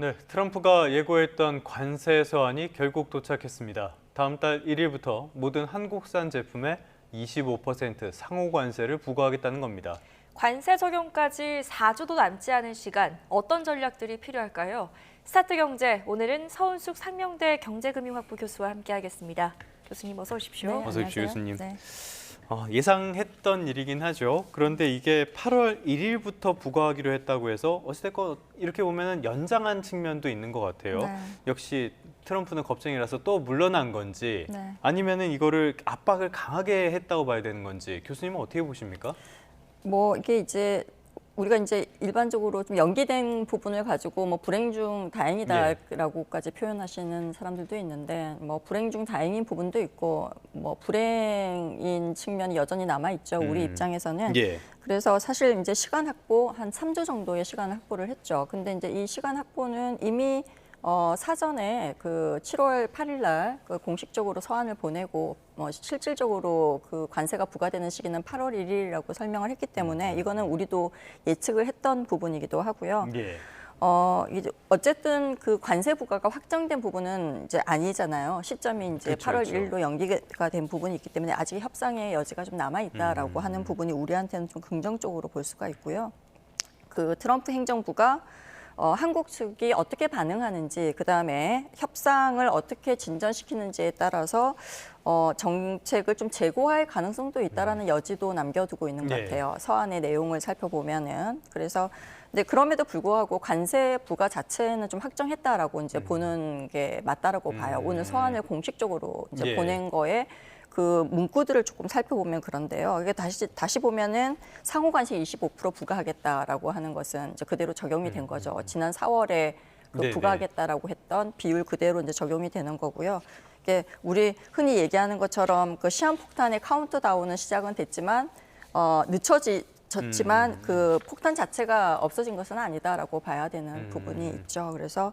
네, 트럼프가 예고했던 관세 서한이 결국 도착했습니다. 다음 달 1일부터 모든 한국산 제품에 25% 상호 관세를 부과하겠다는 겁니다. 관세 적용까지 4주도 남지 않은 시간, 어떤 전략들이 필요할까요? 스타트경제, 오늘은 서은숙 상명대 경제금융학부 교수와 함께하겠습니다. 교수님 어서 오십시오. 네, 어서 오십시오, 안녕하세요. 교수님. 네. 예상했던 일이긴 하죠. 그런데 이게 8월 1일부터 부과하기로 했다고 해서 어찌됐건 이렇게 보면 연장한 측면도 있는 것 같아요. 네. 역시 트럼프는 겁쟁이라서 또 물러난 건지 네. 아니면은 이거를 압박을 강하게 했다고 봐야 되는 건지 교수님은 어떻게 보십니까? 뭐 이게 이제 우리가 이제 일반적으로 좀 연기된 부분을 가지고 뭐 불행 중 다행이다라고까지 표현하시는 사람들도 있는데 뭐 불행 중 다행인 부분도 있고 뭐 불행인 측면이 여전히 남아 있죠. 우리 입장에서는. 예. 그래서 사실 이제 시간 확보 한 3주 정도의 시간 확보를 했죠. 근데 이제 이 시간 확보는 이미 사전에 그 7월 8일 날 그 공식적으로 서한을 보내고 실질적으로 그 관세가 부과되는 시기는 8월 1일이라고 설명을 했기 때문에 이거는 우리도 예측을 했던 부분이기도 하고요. 예. 이제 어쨌든 그 관세 부과가 확정된 부분은 이제 아니잖아요. 시점이 이제 그렇죠, 8월 그렇죠. 1일로 연기가 된 부분이 있기 때문에 아직 협상의 여지가 좀 남아 있다라고 하는 부분이 우리한테는 좀 긍정적으로 볼 수가 있고요. 그 트럼프 행정부가 한국 측이 어떻게 반응하는지, 그다음에 협상을 어떻게 진전시키는지에 따라서 정책을 좀 재고할 가능성도 있다라는 여지도 남겨두고 있는 것 네. 같아요. 서한의 내용을 살펴보면은. 그래서 근데 그럼에도 불구하고 관세 부과 자체는 좀 확정했다라고 이제 보는 게 맞다라고 봐요. 오늘 서한을 공식적으로 이제 예. 보낸 거에 그 문구들을 조금 살펴보면 그런데요. 이게 다시 보면은 상호 관세 25% 부과하겠다라고 하는 것은 이제 그대로 적용이 된 거죠. 지난 4월에 그 네네. 부과하겠다라고 했던 비율 그대로 이제 적용이 되는 거고요. 이게 우리 흔히 얘기하는 것처럼 그 시한폭탄의 카운트다운은 시작은 됐지만 늦춰졌지만 그 폭탄 자체가 없어진 것은 아니다라고 봐야 되는 부분이 있죠. 그래서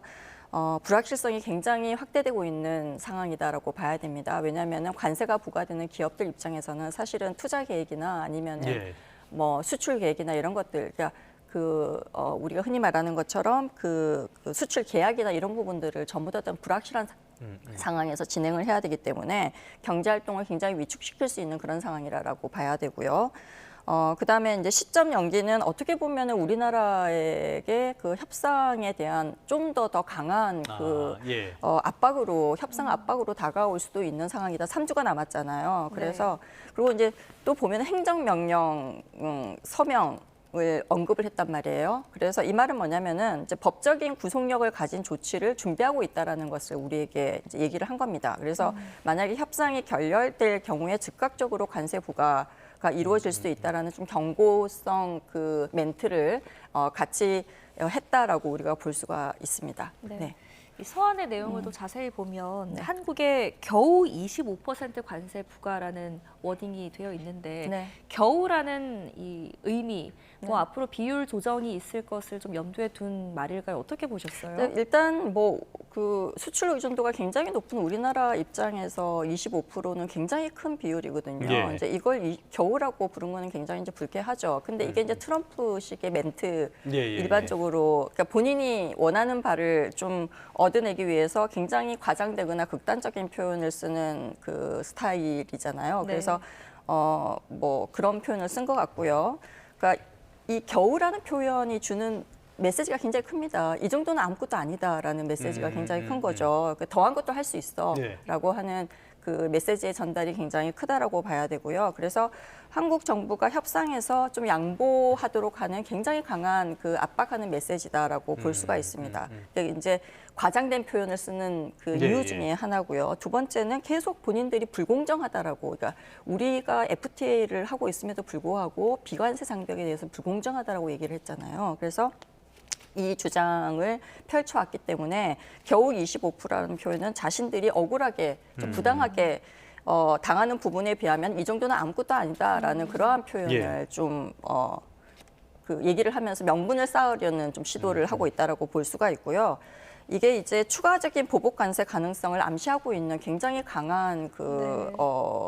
불확실성이 굉장히 확대되고 있는 상황이다라고 봐야 됩니다. 왜냐하면 관세가 부과되는 기업들 입장에서는 사실은 투자 계획이나 아니면은 예. 뭐 수출 계획이나 이런 것들, 그러니까 우리가 흔히 말하는 것처럼 그 수출 계약이나 이런 부분들을 전부 다 불확실한 상황에서 진행을 해야 되기 때문에 경제 활동을 굉장히 위축시킬 수 있는 그런 상황이라고 봐야 되고요. 그다음에 이제 시점 연기는 어떻게 보면은 우리나라에게 그 협상에 대한 좀 더 강한 예. 압박으로 협상 압박으로 다가올 수도 있는 상황이다. 3주가 남았잖아요. 그래서 그리고 이제 또 보면 행정명령 서명을 언급을 했단 말이에요. 그래서 이 말은 뭐냐면은 이제 법적인 구속력을 가진 조치를 준비하고 있다라는 것을 우리에게 이제 얘기를 한 겁니다. 그래서 만약에 협상이 결렬될 경우에 즉각적으로 관세 부과가 이루어질 수 있다라는 좀 경고성 그 멘트를 같이 했다라고 우리가 볼 수가 있습니다. 네. 이 서한의 내용을 또 자세히 보면 네. 한국에 겨우 25% 관세 부과라는 워딩이 되어 있는데 네. 겨우라는 이 의미, 뭐 앞으로 비율 조정이 있을 것을 좀 염두에 둔 말일까요? 어떻게 보셨어요? 네, 일단 뭐 그 수출 의존도가 굉장히 높은 우리나라 입장에서 25%는 굉장히 큰 비율이거든요. 예. 이제 이걸 겨우라고 부른 거는 굉장히 이제 불쾌하죠. 근데 이게 이제 트럼프식의 멘트 예. 일반적으로 그러니까 본인이 원하는 바를 좀 얻어내기 위해서 굉장히 과장되거나 극단적인 표현을 쓰는 그 스타일이잖아요. 네. 그래서 뭐 그런 표현을 쓴 것 같고요. 그러니까 이 겨우라는 표현이 주는 메시지가 굉장히 큽니다. 이 정도는 아무것도 아니다라는 메시지가 굉장히 큰 거죠. 더한 것도 할 수 있어라고 하는 그 메시지의 전달이 굉장히 크다라고 봐야 되고요. 그래서 한국 정부가 협상에서 좀 양보하도록 하는 굉장히 강한 그 압박하는 메시지다라고 볼 수가 있습니다. 이제 과장된 표현을 쓰는 그 이유 중에 하나고요. 두 번째는 계속 본인들이 불공정하다라고, 그러니까 우리가 FTA를 하고 있음에도 불구하고 비관세 장벽에 대해서 불공정하다라고 얘기를 했잖아요. 그래서 이 주장을 펼쳐왔기 때문에 겨우 25%라는 표현은 자신들이 억울하게 좀 부당하게 당하는 부분에 비하면 이 정도는 아무것도 아니다라는 그러한 표현을 좀 그 얘기를 하면서 명분을 쌓으려는 좀 시도를 하고 있다라고 볼 수가 있고요. 이게 이제 추가적인 보복 관세 가능성을 암시하고 있는 굉장히 강한 그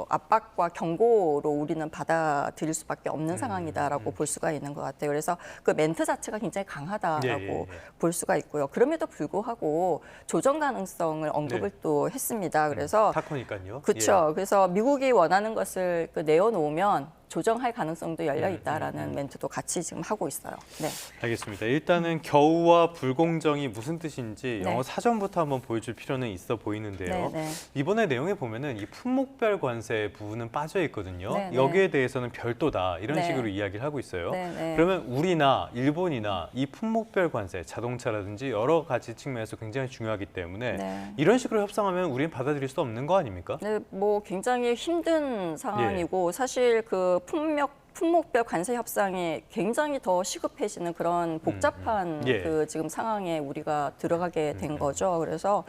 압박과 경고로 우리는 받아들일 수밖에 없는 상황이다라고 볼 수가 있는 것 같아요. 그래서 그 멘트 자체가 굉장히 강하다라고 볼 수가 있고요. 그럼에도 불구하고 조정 가능성을 언급을 또 했습니다. 그래서 타코니까요. 그렇죠. 그래서 미국이 원하는 것을 내어놓으면 조정할 가능성도 열려 있다라는 멘트도 같이 지금 하고 있어요. 네. 알겠습니다. 일단은 겨우와 불공정이 무슨 뜻인지 네. 영어 사전부터 한번 보여줄 필요는 있어 보이는데요. 네, 네. 이번에 내용에 보면은 이 품목별 관세 부분은 빠져 있거든요. 네, 네. 여기에 대해서는 별도다 이런 네. 식으로 이야기를 하고 있어요. 네, 네. 그러면 우리나 일본이나 이 품목별 관세, 자동차라든지 여러 가지 측면에서 굉장히 중요하기 때문에 네. 이런 식으로 협상하면 우리는 받아들일 수 없는 거 아닙니까? 네, 뭐 굉장히 힘든 상황이고 사실 그 품목별 관세 협상이 굉장히 더 시급해지는 그런 복잡한 그 지금 상황에 우리가 들어가게 된 거죠. 그래서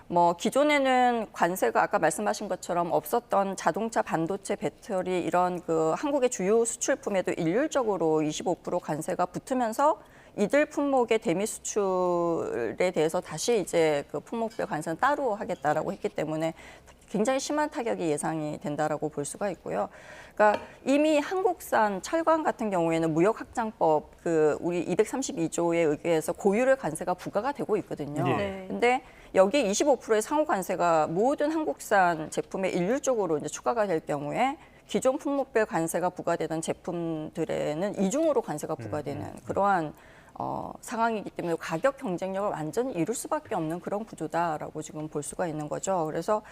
뭐 기존에는 관세가 아까 말씀하신 것처럼 없었던 자동차, 반도체, 배터리 이런 그 한국의 주요 수출품에도 일률적으로 25% 관세가 붙으면서 이들 품목의 대미 수출에 대해서 다시 이제 그 품목별 관세는 따로 하겠다라고 했기 때문에 굉장히 심한 타격이 예상이 된다라고 볼 수가 있고요. 그러니까 이미 한국산 철강 같은 경우에는 무역확장법 그 우리 232조에 의해서 고유를 관세가 부과가 되고 있거든요. 네. 근데 여기 25%의 상호 관세가 모든 한국산 제품에 일률적으로 이제 추가가 될 경우에 기존 품목별 관세가 부과되던 제품들에는 이중으로 관세가 부과되는 그러한 상황이기 때문에 가격 경쟁력을 완전히 잃을 수밖에 없는 그런 구조다라고 지금 볼 수가 있는 거죠. 그래서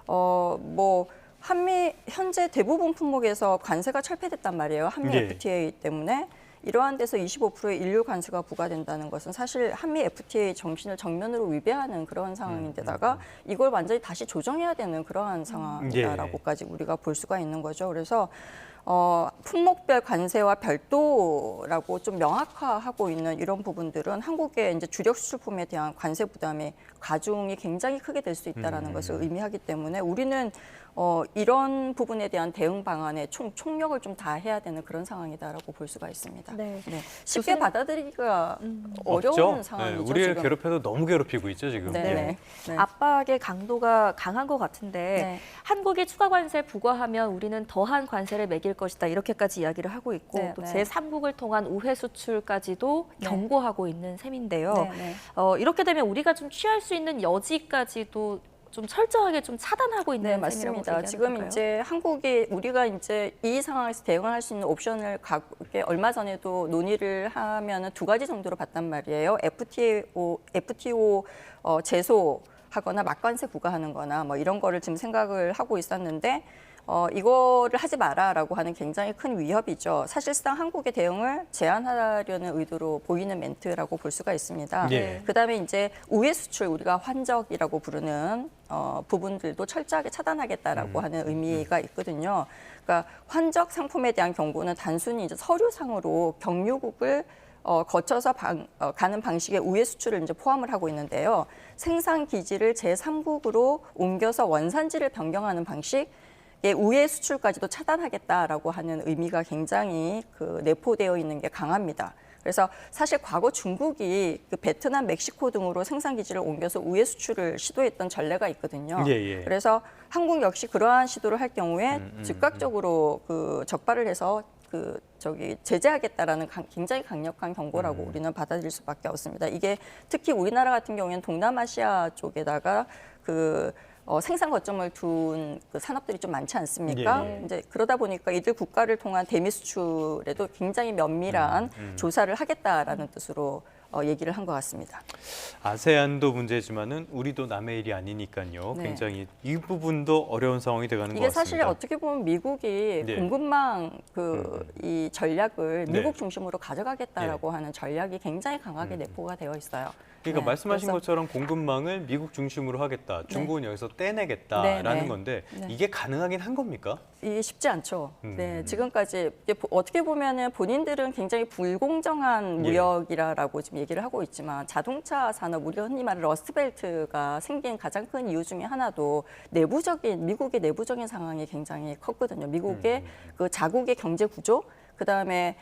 뭐 한미 현재 대부분 품목에서 관세가 철폐됐단 말이에요. 한미 FTA 때문에 이러한 데서 25%의 일률 관세가 부과된다는 것은 사실 한미 FTA 정신을 정면으로 위배하는 그런 상황인데다가 이걸 완전히 다시 조정해야 되는 그러한 상황이다라고까지 우리가 볼 수가 있는 거죠. 그래서 품목별 관세와 별도라고 좀 명확화하고 있는 이런 부분들은 한국의 이제 주력 수출품에 대한 관세 부담이 가중이 굉장히 크게 될 수 있다라는 것을 의미하기 때문에 우리는 이런 부분에 대한 대응 방안에 총력을 좀 다해야 되는 그런 상황이다라고 볼 수가 있습니다. 네. 네. 쉽게 받아들이기가 어려운 없죠? 상황이죠. 네, 우리를 지금. 괴롭혀도 너무 괴롭히고 있죠 지금. 네. 예. 네. 네. 압박의 강도가 강한 것 같은데 네. 한국이 추가 관세 부과하면 우리는 더한 관세를 매길 것이다 이렇게까지 이야기를 하고 있고 네, 또 네. 제3국을 통한 우회 수출까지도 네. 경고하고 있는 셈인데요. 네, 네. 이렇게 되면 우리가 좀 취할 수 있는 여지까지도 좀 철저하게 좀 차단하고 있는 네, 셈이라고 맞습니다. 얘기하는 지금 건가요? 이제 우리가 이제 이 상황에서 대응할 수 있는 옵션을 얼마 전에도 논의를 하면은 두 가지 정도로 봤단 말이에요. FTO 제소하거나 막관세 부과하는 거나 뭐 이런 거를 지금 생각을 하고 있었는데 이거를 하지 마라라고 하는 굉장히 큰 위협이죠. 사실상 한국의 대응을 제한하려는 의도로 보이는 멘트라고 볼 수가 있습니다. 예. 그다음에 이제 우회 수출 우리가 환적이라고 부르는 부분들도 철저하게 차단하겠다라고 하는 의미가 있거든요. 그러니까 환적 상품에 대한 경고는 단순히 이제 서류상으로 경유국을 거쳐서 가는 방식의 우회 수출을 이제 포함을 하고 있는데요. 생산 기지를 제3국으로 옮겨서 원산지를 변경하는 방식. 우회 수출까지도 차단하겠다라고 하는 의미가 굉장히 내포되어 있는 게 강합니다. 그래서 사실 과거 중국이 그 베트남, 멕시코 등으로 생산 기지를 옮겨서 우회 수출을 시도했던 전례가 있거든요. 그래서 한국 역시 그러한 시도를 할 경우에 즉각적으로 적발을 해서 제재하겠다라는 굉장히 강력한 경고라고 우리는 받아들일 수밖에 없습니다. 이게 특히 우리나라 같은 경우에는 동남아시아 쪽에다가 생산 거점을 둔 산업들이 좀 많지 않습니까? 이제 그러다 보니까 이들 국가를 통한 대미 수출에도 굉장히 면밀한 조사를 하겠다라는 뜻으로 얘기를 한 것 같습니다. 아세안도 문제지만은 우리도 남의 일이 아니니까요. 네. 굉장히 이 부분도 어려운 상황이 돼가는 것 이게 같습니다. 사실 어떻게 보면 미국이 네. 공급망 이 전략을 네. 미국 중심으로 가져가겠다라고 하는 전략이 굉장히 강하게 내포가 되어 있어요. 그러니까 네, 말씀하신 그래서- 것처럼 공급망을 미국 중심으로 하겠다. 중국은 여기서 떼내겠다라는 네, 네. 건데 네. 이게 가능하긴 한 겁니까? 이게 쉽지 않죠. 네, 지금까지 이게 어떻게 보면은 본인들은 굉장히 불공정한 무역이라고 지금 얘기를 하고 있지만 자동차 산업, 우리가 흔히 말하는 러스트벨트가 생긴 가장 큰 이유 중에 하나도 미국의 내부적인 상황이 굉장히 컸거든요. 미국의 그 자국의 경제 구조, 그 다음에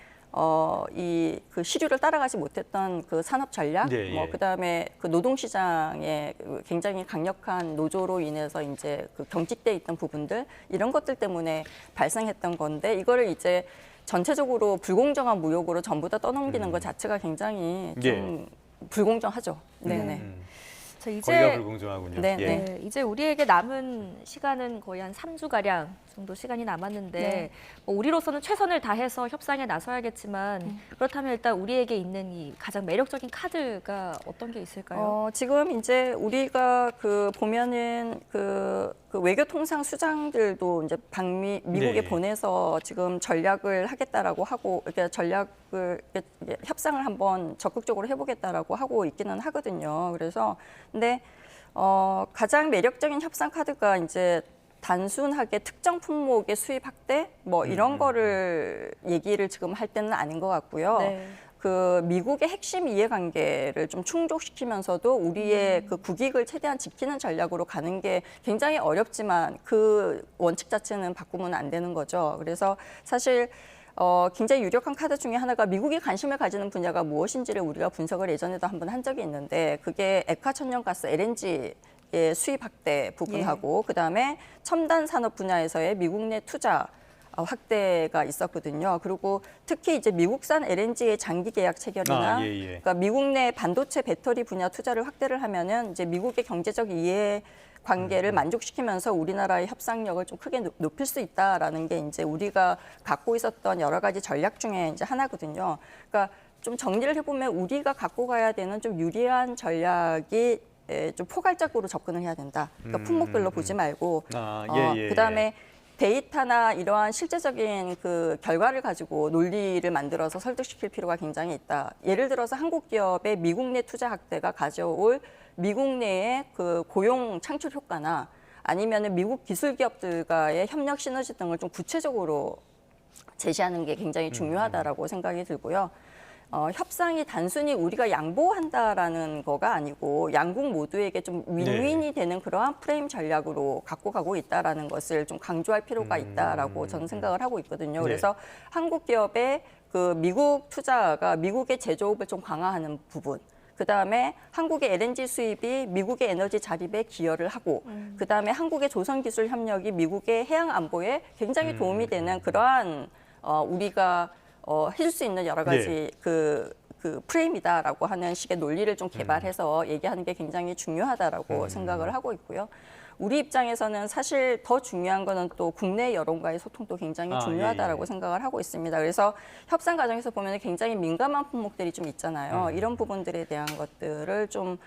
이 그 시류를 따라가지 못했던 그 산업 전략, 예, 예. 그다음에 그 노동 시장에 굉장히 강력한 노조로 인해서 이제 그 경직돼 있던 부분들 이런 것들 때문에 발생했던 건데 이거를 이제 전체적으로 불공정한 무역으로 전부 다 떠넘기는 것 자체가 굉장히 좀 불공정하죠. 네네. 자, 거기가 이제 불공정하군요. 네, 예. 네. 네, 이제 우리에게 남은 시간은 거의 한 3주가량 정도 시간이 남았는데 네. 뭐 우리로서는 최선을 다해서 협상에 나서야겠지만 그렇다면 일단 우리에게 있는 이 가장 매력적인 카드가 어떤 게 있을까요? 지금 이제 우리가 그 보면은 그 외교통상 수장들도 이제 미국에 네. 보내서 지금 전략을 하겠다라고 하고 이렇게 전략을 이렇게 협상을 한번 적극적으로 해보겠다라고 하고 있기는 하거든요. 그래서 근데 가장 매력적인 협상 카드가 이제 단순하게 특정 품목의 수입 확대 뭐 이런 거를 얘기를 지금 할 때는 아닌 것 같고요. 네. 그 미국의 핵심 이해관계를 좀 충족시키면서도 우리의 그 국익을 최대한 지키는 전략으로 가는 게 굉장히 어렵지만 그 원칙 자체는 바꾸면 안 되는 거죠. 그래서 사실 굉장히 유력한 카드 중에 하나가 미국이 관심을 가지는 분야가 무엇인지를 우리가 분석을 예전에도 한번 한 적이 있는데 그게 액화 천연가스 LNG 의 수입 확대 부분하고 그다음에 첨단 산업 분야에서의 미국 내 투자 확대가 있었거든요. 그리고 특히 이제 미국산 LNG의 장기 계약 체결이나 예. 그러니까 미국 내 반도체 배터리 분야 투자를 확대를 하면은 이제 미국의 경제적 이해 관계를 만족시키면서 우리나라의 협상력을 좀 크게 높일 수 있다라는 게 이제 우리가 갖고 있었던 여러 가지 전략 중에 이제 하나거든요. 그러니까 좀 정리를 해보면 우리가 갖고 가야 되는 좀 유리한 전략이 좀 포괄적으로 접근을 해야 된다. 그러니까 품목별로 보지 말고 그다음에 데이터나 이러한 실제적인 그 결과를 가지고 논리를 만들어서 설득시킬 필요가 굉장히 있다. 예를 들어서 한국 기업의 미국 내 투자 확대가 가져올 미국 내의 그 고용 창출 효과나 아니면은 미국 기술 기업들과의 협력 시너지 등을 좀 구체적으로 제시하는 게 굉장히 중요하다라고 생각이 들고요. 협상이 단순히 우리가 양보한다라는 거가 아니고 양국 모두에게 좀 윈윈이 되는 그러한 프레임 전략으로 갖고 가고 있다라는 것을 좀 강조할 필요가 있다라고 저는 생각을 하고 있거든요. 그래서 한국 기업의 그 미국 투자가 미국의 제조업을 좀 강화하는 부분. 그다음에 한국의 LNG 수입이 미국의 에너지 자립에 기여를 하고 그다음에 한국의 조선기술 협력이 미국의 해양 안보에 굉장히 도움이 되는 그러한 우리가 해줄 수 있는 여러 가지 그 프레임이다라고 하는 식의 논리를 좀 개발해서 얘기하는 게 굉장히 중요하다라고 생각을 하고 있고요. 우리 입장에서는 사실 더 중요한 거는 또 국내 여론과의 소통도 굉장히 중요하다라고 생각을 하고 있습니다. 그래서 협상 과정에서 보면 굉장히 민감한 품목들이 좀 있잖아요. 이런 부분들에 대한 것들을 좀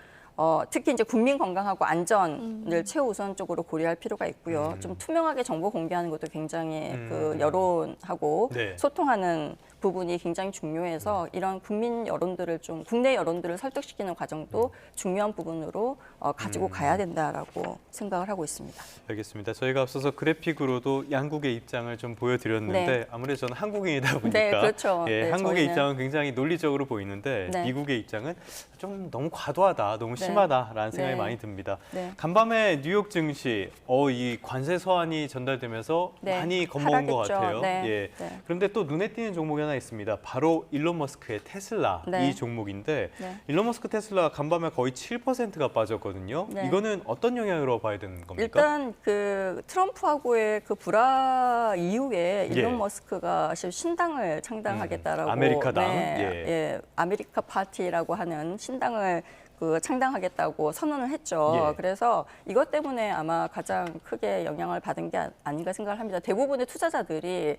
특히 이제 국민 건강하고 안전을 최우선적으로 고려할 필요가 있고요. 좀 투명하게 정보 공개하는 것도 굉장히 그 여론하고 소통하는 부분이 굉장히 중요해서 이런 국민 여론들을 좀 국내 여론들을 설득시키는 과정도 중요한 부분으로 가지고 가야 된다라고 생각을 하고 있습니다. 알겠습니다. 저희가 앞서서 그래픽으로도 양국의 입장을 좀 보여드렸는데 아무래도 저는 한국인이다 보니까 네, 그렇죠. 네, 한국의 저희는. 입장은 굉장히 논리적으로 보이는데 네. 미국의 입장은 좀 너무 과도하다, 너무 심하다라는 생각이 네. 많이 듭니다. 네. 간밤에 뉴욕 증시 이 관세 서한이 전달되면서 네, 많이 겁먹은 것 하락했죠. 같아요. 네, 예. 네. 그런데 또 눈에 띄는 종목이 하나 있습니다. 바로 일론 머스크의 테슬라 네. 이 종목인데 네. 일론 머스크 테슬라 간밤에 거의 7%가 빠졌거든요. 네. 이거는 어떤 영향으로 봐야 되는 겁니까? 일단 그 트럼프하고의 그 불화 이후에 일론 머스크가 신당을 창당하겠다라고 아메리카당. 아메리카 파티라고 하는 신당을 그 창당하겠다고 선언을 했죠. 그래서 이것 때문에 아마 가장 크게 영향을 받은 게 아닌가 생각을 합니다. 대부분의 투자자들이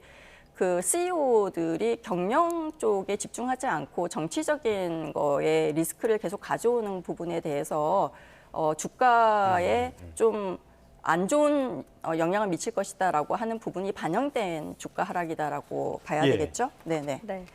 그 CEO들이 경영 쪽에 집중하지 않고 정치적인 거에 리스크를 계속 가져오는 부분에 대해서 주가에 좀 안 좋은 영향을 미칠 것이다라고 하는 부분이 반영된 주가 하락이다라고 봐야 되겠죠? 네네. 네.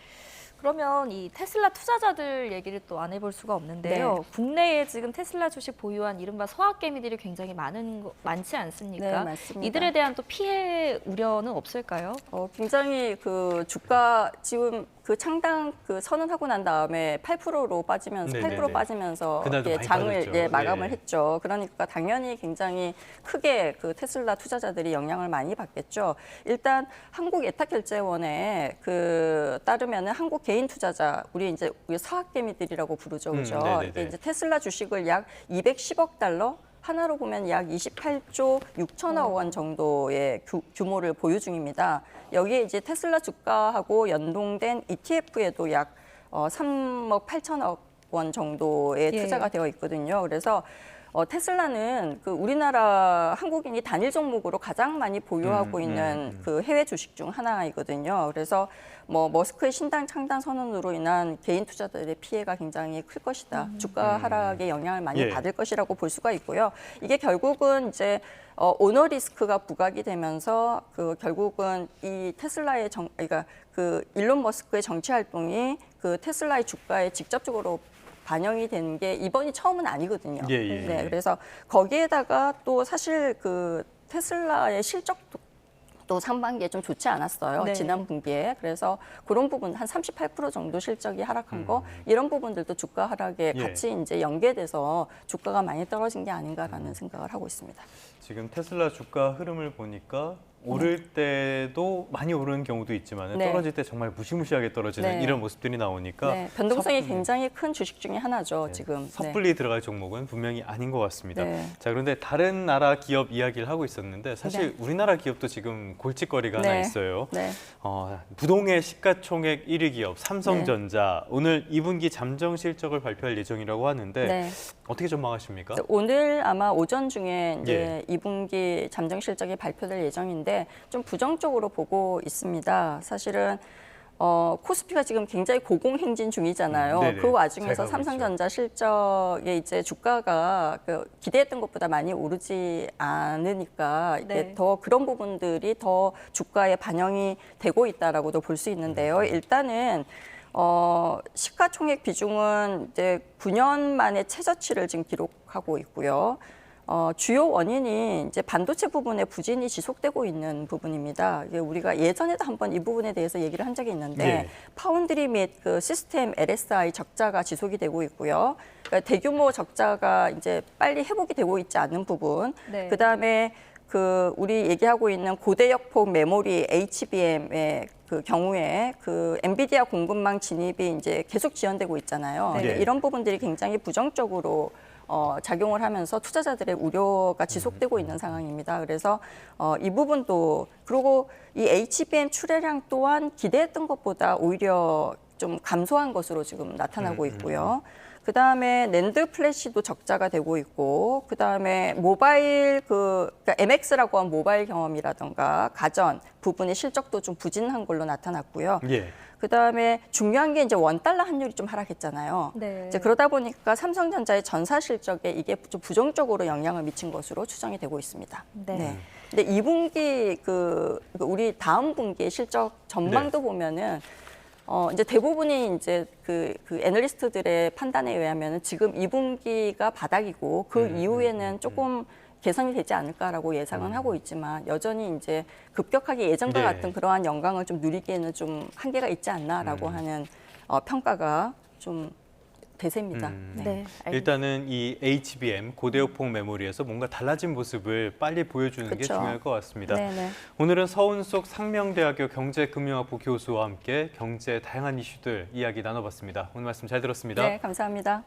그러면 이 테슬라 투자자들 얘기를 또 안 해볼 수가 없는데요. 네. 국내에 지금 테슬라 주식 보유한 이른바 서학개미들이 굉장히 많지 않습니까? 네, 맞습니다. 이들에 대한 또 피해 우려는 없을까요? 굉장히 그 주가 지금 그 창당 그 선언하고 난 다음에 8%로 빠지면서 네네네. 8% 빠지면서 그날도 이게 많이 장을 빠졌죠. 마감을 예. 했죠. 그러니까 당연히 굉장히 크게 그 테슬라 투자자들이 영향을 많이 받겠죠. 일단 한국예탁결제원에 그 따르면은 한국 개인 투자자 우리 이제 사학개미들이라고 부르죠, 그죠? 네네네. 이게 이제 테슬라 주식을 약 210억 달러. 하나로 보면 약 28조 6천억 원 정도의 규모를 보유 중입니다. 여기에 이제 테슬라 주가하고 연동된 ETF에도 약 3억 8천억 원 정도의 예. 투자가 되어 있거든요. 그래서 테슬라는 그 우리나라 한국인이 단일 종목으로 가장 많이 보유하고 있는 그 해외 주식 중 하나이거든요. 그래서 뭐 머스크의 신당 창단 선언으로 인한 개인 투자자들의 피해가 굉장히 클 것이다. 주가 하락에 영향을 많이 예. 받을 것이라고 볼 수가 있고요. 이게 결국은 이제 오너 리스크가 부각이 되면서 그 결국은 이 테슬라의 그러니까 그 일론 머스크의 정치 활동이 그 테슬라의 주가에 직접적으로 반영이 된 게 이번이 처음은 아니거든요. 예, 예, 네, 예. 그래서 거기에다가 또 사실 그 테슬라의 실적도 또 상반기에 좀 좋지 않았어요. 네. 지난 분기에. 그래서 그런 부분 한 38% 정도 실적이 하락한 거 이런 부분들도 주가 하락에 예. 같이 이제 연계돼서 주가가 많이 떨어진 게 아닌가라는 생각을 하고 있습니다. 지금 테슬라 주가 흐름을 보니까 오를 때도 많이 오르는 경우도 있지만 네. 떨어질 때 정말 무시무시하게 떨어지는 네. 이런 모습들이 나오니까 네, 변동성이 섣- 굉장히 큰 주식 중에 하나죠. 네, 지금. 네. 섣불리 들어갈 종목은 분명히 아닌 것 같습니다. 네. 자, 그런데 다른 나라 기업 이야기를 하고 있었는데 사실 우리나라 기업도 지금 골칫거리가 하나 네. 있어요. 네. 부동의 시가총액 1위 기업 삼성전자 오늘 2분기 잠정 실적을 발표할 예정이라고 하는데 네. 어떻게 전망하십니까? 오늘 아마 오전 중에 이제 예. 2분기 잠정 실적이 발표될 예정인데 좀 부정적으로 보고 있습니다. 사실은 코스피가 지금 굉장히 고공행진 중이잖아요. 네네. 그 와중에서 잘 가고 삼성전자 실적의 이제 주가가 그 기대했던 것보다 많이 오르지 않으니까 이게 네. 더 그런 부분들이 더 주가에 반영이 되고 있다라고도 볼 수 있는데요. 일단은 시가총액 비중은 이제 9년 만에 최저치를 지금 기록하고 있고요. 주요 원인이 이제 반도체 부분의 부진이 지속되고 있는 부분입니다. 이게 우리가 예전에도 한번 이 부분에 대해서 얘기를 한 적이 있는데 예. 파운드리 및 그 시스템 LSI 적자가 지속이 되고 있고요. 그러니까 대규모 적자가 이제 빨리 회복이 되고 있지 않는 부분. 네. 그다음에 그 우리 얘기하고 있는 고대역폭 메모리 HBM의 그 경우에 그 엔비디아 공급망 진입이 이제 계속 지연되고 있잖아요. 네. 이런 부분들이 굉장히 부정적으로 작용을 하면서 투자자들의 우려가 지속되고 있는 상황입니다. 그래서 이 부분도 그리고 이 HBM 출하량 또한 기대했던 것보다 오히려 좀 감소한 것으로 지금 나타나고 있고요. 그다음에 낸드 플래시도 적자가 되고 있고 그다음에 모바일 그러니까 MX라고 한 모바일 경험이라든가 가전 부분의 실적도 좀 부진한 걸로 나타났고요. 예. 그다음에 중요한 게 이제 원달러 환율이 좀 하락했잖아요. 네. 이제 그러다 보니까 삼성전자의 전사 실적에 이게 좀 부정적으로 영향을 미친 것으로 추정이 되고 있습니다. 네. 근데 2분기 그 우리 다음 분기의 실적 전망도 보면은 이제 대부분이 이제 그 애널리스트들의 판단에 의하면 지금 2분기가 바닥이고 그 이후에는 조금 개선이 되지 않을까라고 예상은 하고 있지만 여전히 이제 급격하게 예전과 네. 같은 그러한 영광을 좀 누리기에는 좀 한계가 있지 않나라고 하는 평가가 좀 대세입니다. 네. 네. 일단은 이 HBM 고대역폭 메모리에서 뭔가 달라진 모습을 빨리 보여주는 게 그쵸. 중요할 것 같습니다. 네네. 오늘은 서운숙 상명대학교 경제금융학부 교수와 함께 경제의 다양한 이슈들 이야기 나눠봤습니다. 오늘 말씀 잘 들었습니다. 네, 감사합니다.